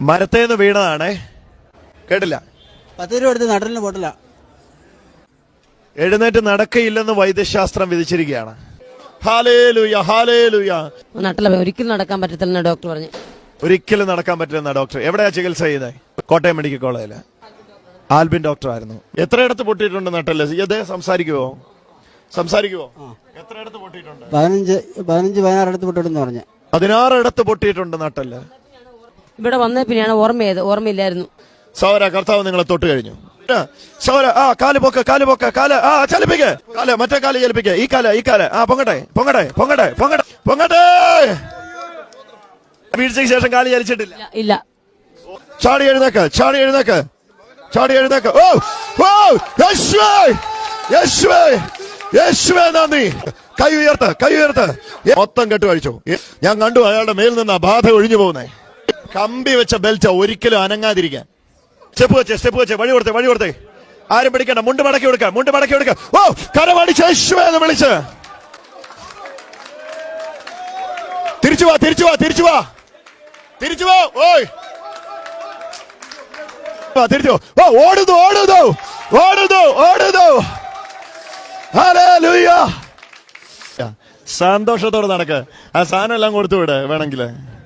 മരത്തേന്ന് വീണതാണേ. കേട്ടില്ല. 10 രൂപ എടുത്ത് നട്ടലിന് പൊട്ടില്ല. എഴുന്നേറ്റ് നടക്കയില്ലെന്ന് വൈദ്യശാസ്ത്രം വിധിച്ചിരിക്കുകയാണ്. Hallelujah, hallelujah. നട്ടല ഒരിക്കലും നടക്കാൻ പറ്റത്തില്ലെന്ന് ഡോക്ടർ പറഞ്ഞു. ഒരിക്കലും നടക്കാൻ പറ്റില്ലെന്ന ഡോക്ടർ. എവിടെയാ ചികിത്സ ചെയ്തത്? കോട്ടയം മെഡിക്കൽ കോളേജില് ആൽബിൻ ഡോക്ടർ ആയിരുന്നു. എത്രയിടത്ത് പൊട്ടിയിട്ടുണ്ട് നട്ടല്? ഇതേ സംസാരിക്കുവോ? എത്രയിടത്ത് പൊട്ടിയിട്ടുണ്ട്? 15-16 ഇടത്ത് പൊട്ടിട്ടെന്ന് പറഞ്ഞു. 16 ഇടത്ത് പൊട്ടിയിട്ടുണ്ട് നട്ടല്. ഇവിടെ വന്ന പിന്നെയാണ് ഓർമ്മയില്ലായിരുന്നു. സൗര കർത്താവ് നിങ്ങളെ തൊട്ട് കഴിഞ്ഞു. സൗര കാല് പൊക്ക, ചലിപ്പിക്ക്. കാല് മറ്റേ കാല് ചലിപ്പിക്ക. ഈ കാല് പൊങ്ങട്ടെ. വീഴ്ചയ്ക്ക് ശേഷം കാല് ചലിച്ചിട്ടില്ല. ഇല്ല. ചാടി എഴുന്നേക്ക്. ഓ യേശുവേ നന്ദി. കൈ ഉയർത്ത്. മൊത്തം കെട്ടുകഴിച്ചു. ഞാൻ കണ്ടു അയാളുടെ മേൽ നിന്ന് ആ ബാധ ഒഴിഞ്ഞു പോകുന്നേ. കമ്പി വെച്ച ബെൽറ്റ് ഒരിക്കലും അനങ്ങാതിരിക്കാൻ. സ്റ്റെപ്പ് വെച്ച് വഴി കൊടുത്തേ. ആരും പിടിക്കണ്ട. മുണ്ട് മടക്കി കൊടുക്ക. ഓ കരമടിച്ച് യേശുവേ എന്ന് വിളിച്ച് തിരിച്ചു വാ. ഓയ് തിരിച്ചു. ഓ ഓടുന്നു. ഹല്ലേലൂയ. സന്തോഷത്തോടെ നടക്ക്. ആ സാധനം എല്ലാം കൊടുത്തു വിട് വേണമെങ്കില്.